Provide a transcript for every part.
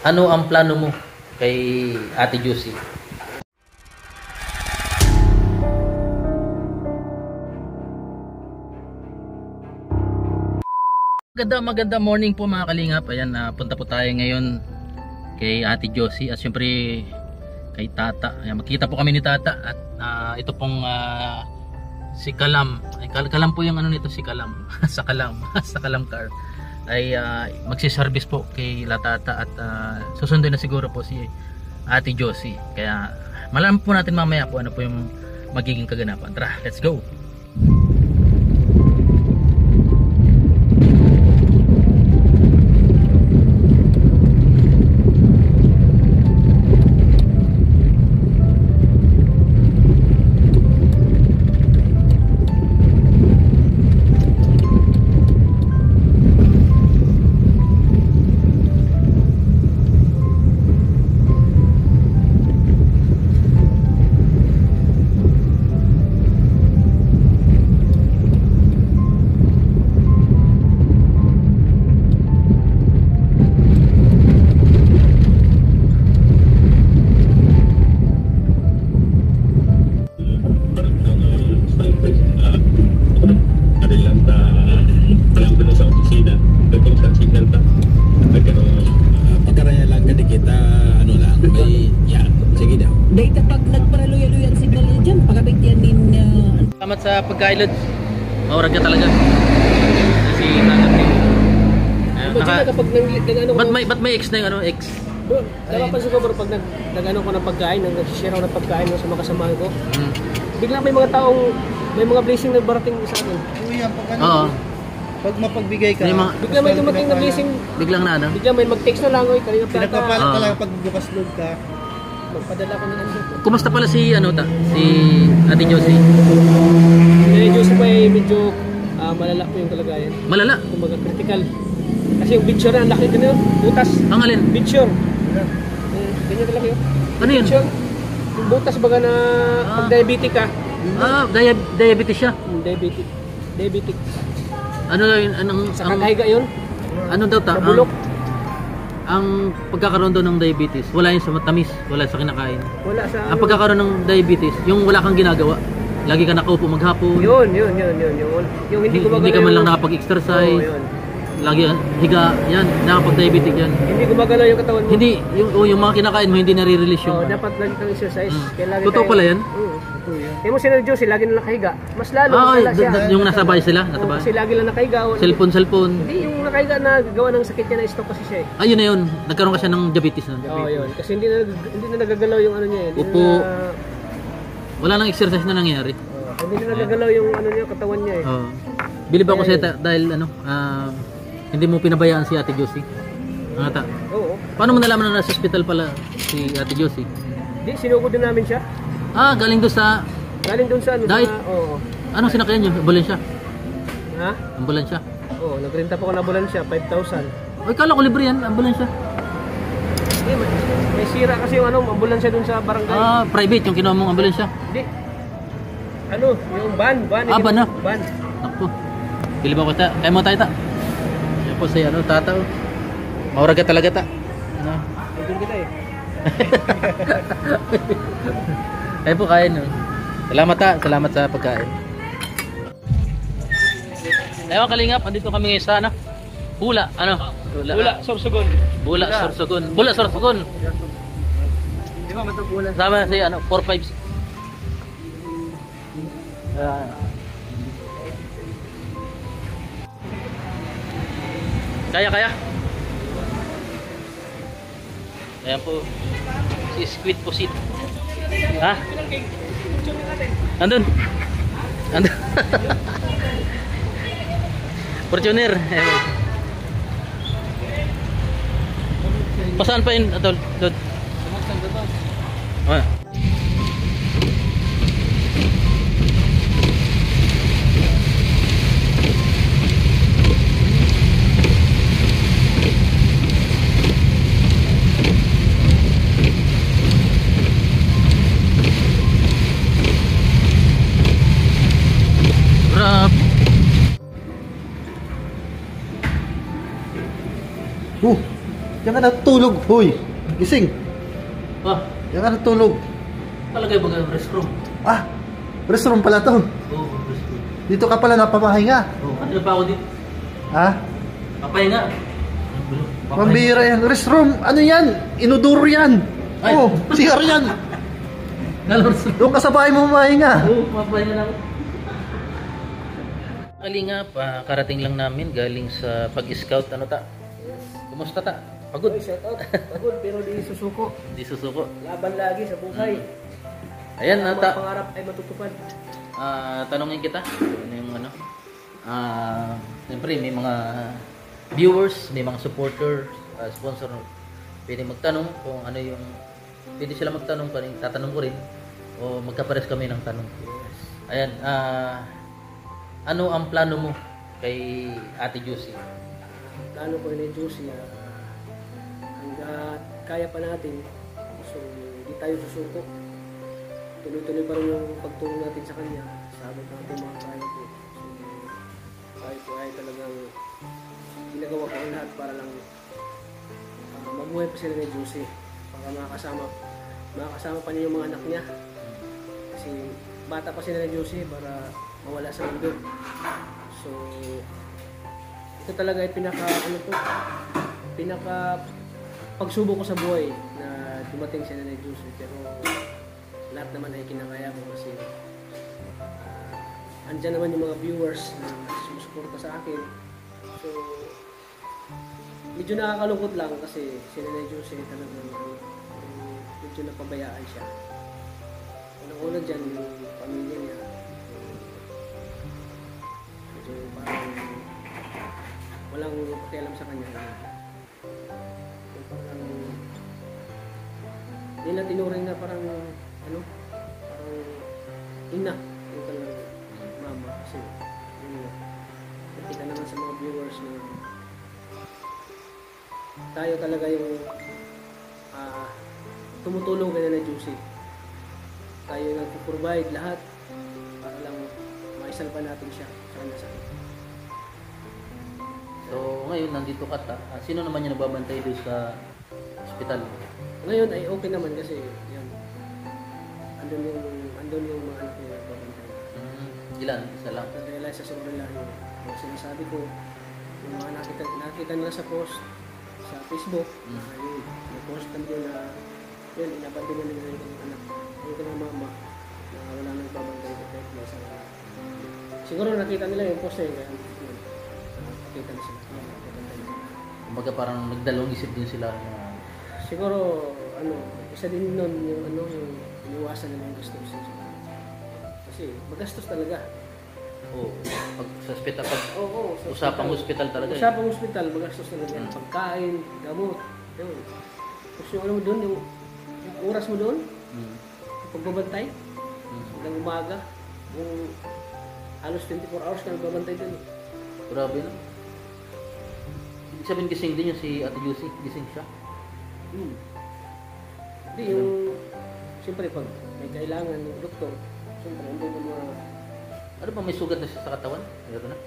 Ano ang plano mo kay Ate Josie? Maganda morning po mga kalingap. Ayan, punta po tayo ngayon kay Ate Josie at syempre kay Tata. Ayan, magkita po kami ni Tata at ito pong si Kalam. Ay, Kalam po yung ano nito, si Kalam. sa Kalam car ay magsi-service po kay La Tata at susunduin na siguro po si Ate Josie. Kaya malaman po natin mamaya po ano po yung magiging kaganapan. Tara, let's go! Salamat sa pagkailod. Maurag ka talaga. Kasi nangat din. Ba't may X na yung ano? X? Napapansin ko bro, pag nag-ano ko ng pagkain, nag-share ako ng pagkain sa mga kasamahan ko, biglang may mga taong, may mga blessing na barating sa akin. Oo. Pag mapagbigay ka, biglang may dumating na blessing. Biglang na ano? Biglang may mag-text na lang, kanina plata. pinagpapalat talaga pag bukas load ka. Magpadala ko ng ano. Kumusta pala si si Ate Josie? Si Josie pa ay medyo malala po yung kalagayan. Malala? Kumbaga critical. Kasi yung picture na ang laki ganun, butas. Ang alin? Picture. Ganyan talaga yun. Ano yun? Picture. Yung butas baga na pag diabetic ka. Diabetes siya? Diabetic. Ano yun? Sa kakahiga yun. Ano daw ta? Nabulok. Ang pagkakaroon daw ng diabetes, wala yun sa matamis, wala sa kinakain. Wala sa Ang pagkakaroon ng diabetes, yung wala kang ginagawa. Lagi ka nakaupo maghapon. Yun. Yung hindi gumagalaw. Hindi ka man lang nakapag-exercise. Yun. Lagi higa, yan, nakapag-diabetic yan. Hindi gumagalaw yung katawan mo. Hindi, yung mga kinakain mo, hindi nare-release yung... dapat lagi kang exercise. Totoo pala yan? Kaya mo si Josie, lagi na nakahiga. Mas lalo, siya. Yung nasa bahay sila? Kasi lagi lang nakahiga. Cellphone. Hindi, yung nakahiga na gawa ng sakit niya na stroke kasi siya eh. Ayun na yun, nagkaroon ka siya ng diabetes nun. Oo, yun. Kasi hindi na nagagalaw yung ano niya eh. Upo. Wala nang exercise na nangyari. Hindi na nagagalaw yung ano niya, katawan niya eh. Bilib ako sa'yo dahil hindi mo pinabayaan si Ate Josie. Oo. Paano mo nalaman na nasa hospital pala si Ate Josie? Hindi, sinugod din namin siya. Galing doon sa... Galing doon sa ano? Diet? Oo. Anong sinakyan niyo? Ambulansya? Ha? Ambulansya? Oo, nagrenta po ko ng ambulansya, 5,000. Ay, kala ko libre yan, ambulansya. Hindi, may sira kasi yung ano, ambulansya doon sa barangay. Private yung kinuha mong ambulansya? Hindi. Ano, yung van. Van na? Van. Naku. Bilib ako ta. Kaya mo tayo ta. Yan po si Tata. Maurag ka talaga ta. Doon kita eh. Kaya po kain. Salamat ta. Salamat sa pagkain. Ewan kalingap, andito kami ngayon sa Bula. Bula, Sorsogon. Bula, Sorsogon. Di ba matag Bula? Sama si 4-5. Kaya. Ayan po. Si Squid Pusit. Ha? Andun. Fortuner. Pasaan pa yun, Atol? Doon. Diyan ka natulog, hoy. Gising. Ah, Diyan ka natulog. palagay ba ng restroom? Ah, restroom pala to. Oo, restroom. Dito ka pala napamahinga. Oo, kanina pa ako dito. Ha? Papahinga. Pambira yan. Restroom, ano yan? Inodoro yan. Ay. Oh, CR yan. Doon ka sa bahay mo mamahinga. Oo, papahinga na ako. Kalingap, karating lang namin galing sa pag-scout. Ano ta? Kumusta ta? Pagod? Oy, shout out. Pagod pero di susuko. Di susuko. Laban lagi sa buhay. Ayan, Ang mga nata. pangarap ay matutupad. Tanongin kita. Ano yung ano? Siyempre, may mga viewers, may mga supporters, sponsor. Pwede magtanong kung ano yung... Pwede sila magtanong pa rin. Tatanong ko rin. O magkapares kami ng tanong. Ayan. Ano ang plano mo kay Ate Juicy? Plano ko ni Juicy hanggat kaya pa natin. So, hindi tayo susuko. Tuloy-tuloy pa rin yung pagtulong natin sa kanya. Sa abot natin mga kaya po. So, kaya po ay talagang ginagawa ko ang lahat para lang mabuhay pa sila ni Juicy. Para makakasama pa niya yung mga anak niya. Kasi bata pa sila ni Juicy para mawala sa mundo. So, ito talaga ay pinaka pagsubok ko sa buhay na dumating sila ni Juicy. Pero lahat naman ay kinakaya ko kasi andyan naman yung mga viewers na sumusuporta sa akin. So, medyo nakakalungkot lang kasi sila ni Juicy talagang medyo napabayaan siya. Unang-una dyan yung pamilya niya. Medyo parang walang pakialam sa kanya. Parang nila tinuring na parang parang ina yung kanyang mama kasi nakita naman sa mga viewers na tayo talaga yung tumutulong kay na Juicy. Tayo nagpo-provide lahat para lang maisalba natin siya sa kanya sakit. So, ngayon nandito ka ta. Sino naman yung nagbabantay doon sa ospital? Ngayon ay okay naman kasi yan. Andun yung mga anak niya nagbabantay. Ilan? Isa lang. Na-realize sa sobrang layo. Yung sinasabi ko, yung mga nakita nila sa post sa Facebook, yun, na-post kami yun na yun, inabante na nila yung anak. Yung kanyang mama na wala nang babantay kahit may isang siguro nakita nila yung post na yun, kaya yun, nakita na sila. Kumbaga parang nagdalawang isip din sila. Siguro, isa din nun yung yung iniwasan nila yung gastos. Kasi magastos talaga. Oo. Pag sa ospital, Sa usapang ospital talaga. Usapang ospital, magastos talaga. Pagkain, gamot, yun. Tapos yung mo doon, yung oras mo doon, pagbabantay, hanggang umaga, yung halos 24 hours ka nagbabantay doon. Grabe na. Ibig sabihin gising din yung si Ate Juicy. Gising siya. Hindi, yung siyempre pag may kailangan ng doktor, siyempre hindi mo mga Ano ba, may sugat na siya sa katawan? Meron na?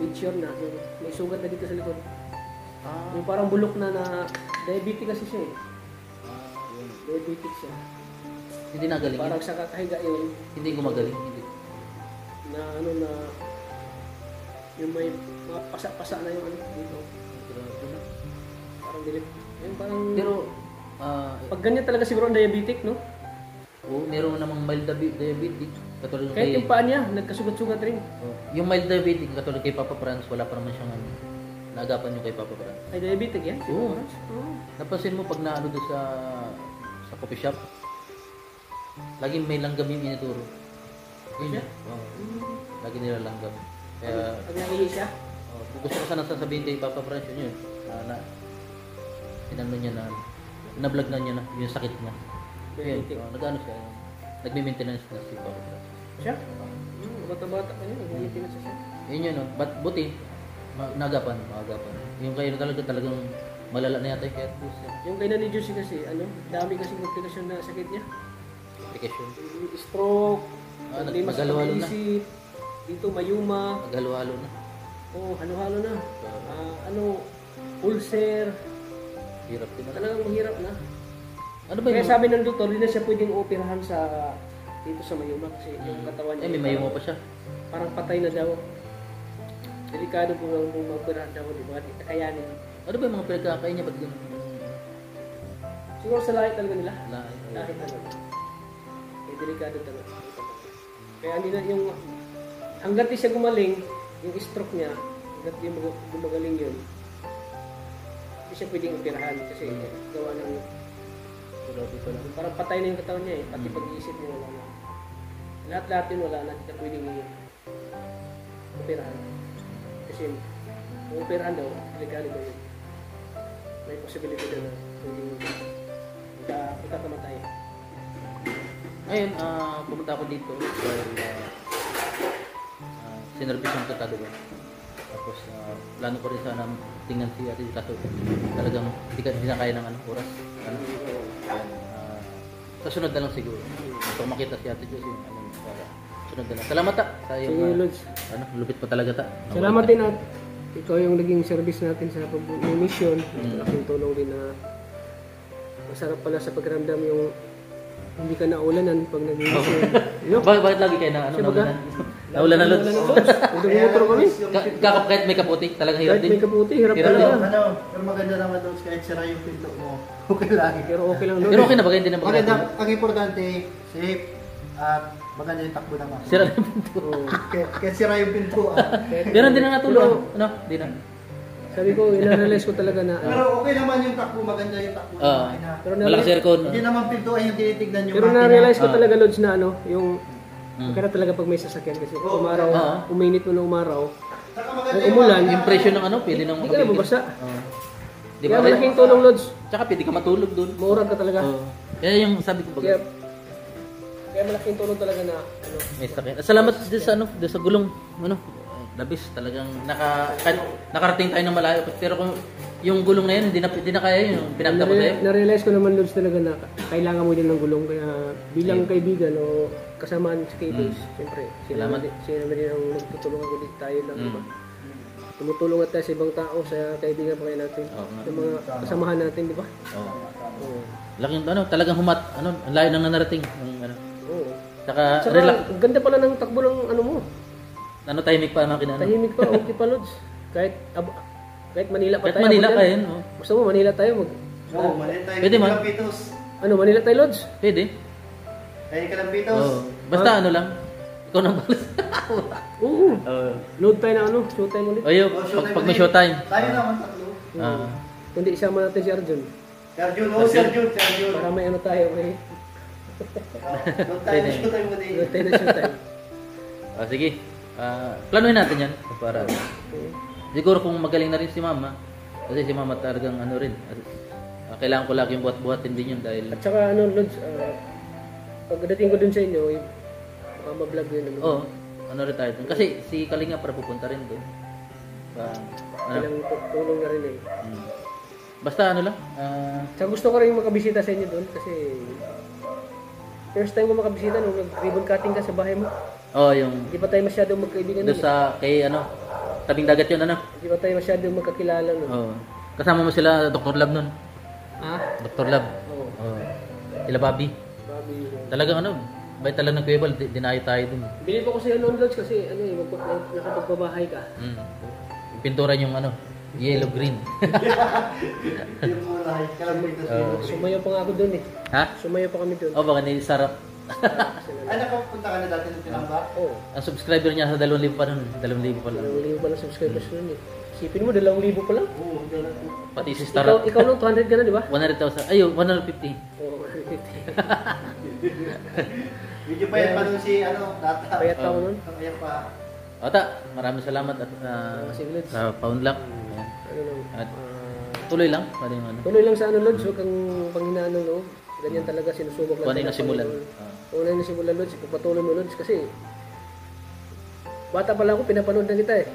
big sure na. Yung may sugat na dito sa likod. Yung parang bulok na diabetic kasi siya eh. Yun. Diabetic siya. Hindi nagaling Parang yun? sa kakahiga yun, Hindi gumagaling? Hindi. na yung may mga pasa-pasa na yung dito. Grabe na. Parang dilip. Yung parang, Pero, pag ganyan talaga siguro ang diabetic, no? meron namang mild diabetic. Katulad Kahit yung paa niya, nagkasugat-sugat rin. yung mild diabetic, katulad kay Papa Franz, wala pa naman siyang naagapan yung kay Papa Franz. Ay, diabetic yan? Oo. Oo. Napansin mo pag naano doon sa coffee shop, laging may langgam yung inituro. Yun yun. Lagi nila langgam. Kaya, Pag nahihi siya? gusto ko sana sasabihin kay Papa Franz yun. Inano niya na, na-vlog na niya na, yung sakit niya. Diabetic. Nag-ano siya, nagme-maintenance na si Papa Franz. Siya? Bata-bata pa yun, nag-maintenance siya. Yun yun, buti, maagapan. Yung kayo talagang malala na yata yung kaya Yung kay Nani Juicy kasi, dami kasi komplikasyon na sakit niya. application. Stroke, problema sa naghalo-halo na. pag-iisip, dito mayuma, Naghalo-halo na. halo-halo na. Ulcer, Hirap din. Talagang mahirap na. Ano ba Kaya yung... sabi ng doktor, hindi na siya pwedeng operahan sa dito sa Mayuma kasi yung katawan niya may mayuma pa siya. parang patay na daw. Delikado po lang kung mag-operahan daw, di ba? Kakayanin. Ano ba yung mga pinagkakain niya? Ba't ganun? Siguro sa lahi talaga nila. Lahi. Lahi talaga. Eh, delikado talaga. Kaya hindi na yung... Hanggat di siya gumaling, yung stroke niya, hanggat di gumagaling yun, hindi siya pwedeng operahan kasi gawa ng... Parang patay na yung katawan niya eh. Pati pag-iisip niya wala na. Lahat-lahat yun wala na. Hindi siya pwedeng operahan. Kasi kung operahan daw, delikado ba yun? May posibilidad na pwedeng magkakamatay. Ngayon, pumunta ako dito dahil sinervisyon ko talaga. Tapos, plano ko rin sana tingnan si Ate kaso talagang hindi na kaya ng oras. Sa sunod na lang siguro. Kung makita si Ate Josie, sunod na lang. Salamat ta sa Sige, iyong Lods. lupit pa talaga ta. Salamat din at ikaw yung naging service natin sa pag-mission. Malaking tulong din na masarap pala sa pagramdam yung hindi ka naulanan pag nag-mission. Bakit lagi kayo na naulanan? Naulanan, Lods. Kung nag-motor kami, Kahit may kaputi, talagang hirap kahit din. may kaputi, hirap Hirap talaga. Pero maganda naman doon kahit sira yung pinto mo. Okay lang. Pero okay lang Pero okay na ba? Hindi na Maganda, maganda. ang importante, safe at maganda yung takbo naman. Sira na yung pinto. Oo. Kaya sira yung pinto. Pero hindi na natulog. Ano? Hindi na. Sabi ko, ina-realize ko talaga na Pero okay naman yung takbo, maganda yung takbo. Pero Malakas aircon. Hindi naman pinto ay yung tinitignan yung pero makina. na-realize ko talaga, Lods, na ano, yung maganda talaga pag may sasakyan kasi Oo, umaraw, uminit mo na umaraw, Saka maganda kung yung umulan, Impression ng pwede nang hindi ka na babasa. Di Kaya ba? malaking tulong, Lods. Tsaka pwede ka matulog doon. Maurag ka talaga. Kaya yung sabi ko Kaya, baga, kaya malaking tulong talaga na, ano, may sakyan. Salamat din sa doon sa gulong. Labis talagang nakarating tayo ng malayo. Pero kung yung gulong na yun, hindi na kaya yun. Pinagta ko sa'yo. na-realize ko naman, Lods, talaga na kailangan mo din ng gulong. Kaya bilang kaibigan o kasamaan sa KBS, siyempre, Salamat. sila naman din ang magtutulungan ko dito tayo lang, diba? Tumutulong at tayo sa ibang tao, sa kaibigan pa kayo natin, Oo nga. sa mga kasamahan natin, di ba? Oo. Laking talagang ang layo nang nanarating. Oo. Saka Saka, relax. ang ganda pala ng takbo ng ano mo. Tahimik pa ang makina. Tahimik pa, okay pa, Lods. Kahit Manila pa Kahit tayo. Manila abot ka yan. yun. Gusto mo, Manila tayo. Oo, mali tayo. Pwede man. Kalampitos. Ano, Manila tayo, Lods? Pwede. Kaya kalampitos. Oo. Basta ano lang. Ikaw nang balas. Oo. Oo. Load tayo na ano, showtime ulit. Oyo, pag may showtime. Tayo naman tatlo. Kundi isama natin si Arjun. Sergio, no, Sergio. Para may ano tayo, may Doon tayo na shoot tayo mo din. load tayo na showtime. Sige. Planuhin natin yan. Para. Siguro kung magaling na rin si Mama. Kasi si Mama talagang ano rin. Kailangan ko lagi yung buhat-buhatin din yun dahil... At saka ano, Lods, pagdating ko dun sa inyo, mablog yun. Oo. Ano rin tayo dun. Kasi si Kalinga para pupunta rin doon. Kailang tulong na rin eh. Basta ano lang. Saka gusto ko rin makabisita sa inyo doon kasi first time ko makabisita nung nag-ribbon cutting ka sa bahay mo. Yung... Hindi pa tayo masyadong magkaibigan Doon nun. sa kay tabing dagat yun Hindi pa tayo masyadong magkakilala nun. Kasama mo sila Dr. Lab nun. Ha? Dr. Lab. Oo. Sila Bobby. Bobby. Talagang bay talaga ng kuwebal, dinayo tayo dun. Bilib ako sa'yo noon, Lods, kasi nakapagbabahay ka. Yung pintura yung yellow green. Yung mulay, kalampitos. Sumayaw pa nga ako doon eh. Ha? Sumayaw pa kami doon. Baka ni Sarap. Ay, nakapunta ka na dati ng Pinamba? Oo. Ang subscriber niya sa 2,000 pa nun. 2,000 pa lang. 2,000 pa lang subscribers nun eh. Isipin mo, 2,000 pa lang. Oo, dala. Pati si Starap. Ikaw nung 200 ka na, di ba? 100,000. Ayo, 150. Oo, 150. Video pa yan pa nun si, Tata. Payat pa ako nun. Ayan pa. Ota, maraming salamat at Sige, Lods. sa pound luck. Ano lang. At tuloy lang. Pwede yung Tuloy lang sa Lods, huwag kang panghinaan ng loob. Ganyan talaga, sinusubok lang. Kung ano yung nasimulan. Kung ano yung nasimulan, Lods, ipagpatuloy mo, Lods, kasi Bata pa lang ako, pinapanood na kita eh.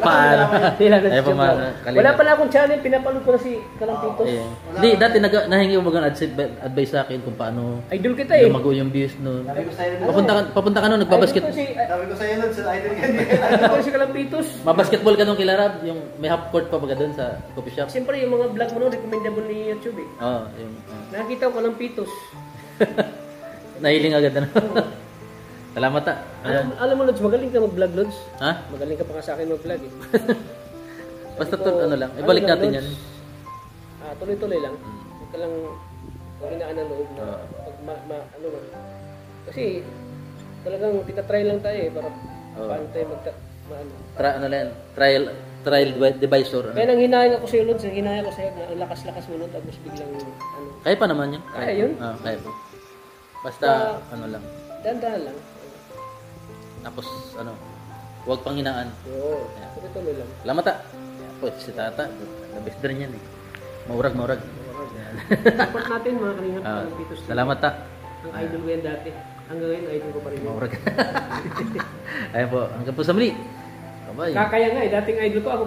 Paano? Kailangan Ay, siya pama- ba? kalingap. Wala pala akong channel, pinapanood ko na si Kalampitos. Ayan. Hindi, dati nahingi mo bagang advice sa akin kung paano Idol kita eh. lumago yung views nun. Sabi ko sa'yo nun. Papunta ka nun, nagbabasket. Sabi ko sa'yo nun, sa idol ka niya. Idol ko si Kalampitos. Mabasketball ka nung kila Rab, yung may half court pa baga doon sa coffee shop. Siyempre yung mga vlog mo nun, recommendable ni YouTube eh. Oo, yung Nakakita ko Kalampitos. nahiling agad ano. Salamat ta. Ayan. Alam mo Lods, magaling ka mag-vlog Lods. Ha? Magaling ka pa nga sa akin mag-vlog eh. Basta to, ano lang, ibalik lang, natin Lods? yan. Tuloy-tuloy lang. Huwag ka lang maginaan ng loob na pag ano man. Kasi talagang tinatry lang tayo eh para paano tayo ano. Ano lang, trial divisor. Kaya nang hinayang ako sa'yo Lods, nang hinayang ako sa'yo na ang lakas-lakas mo nun tapos biglang ano. Kaya pa naman yun. Kaya yun? Kaya pa. Basta, ano lang. Dahan-dahan lang. Tapos, ano, huwag pang hinaan. Oo. Tuloy-tuloy lang. Salamat ta. Po, si Tata, the best din yan eh. Maurag. Support natin mga kalingap Kalampitos. Salamat ta. Ang idol ko yan dati. Hanggang ngayon, idol ko pa rin. Maurag. Ayan po, hanggang po sa muli. Bye-bye. Kakaya nga eh, dating idol ko ako.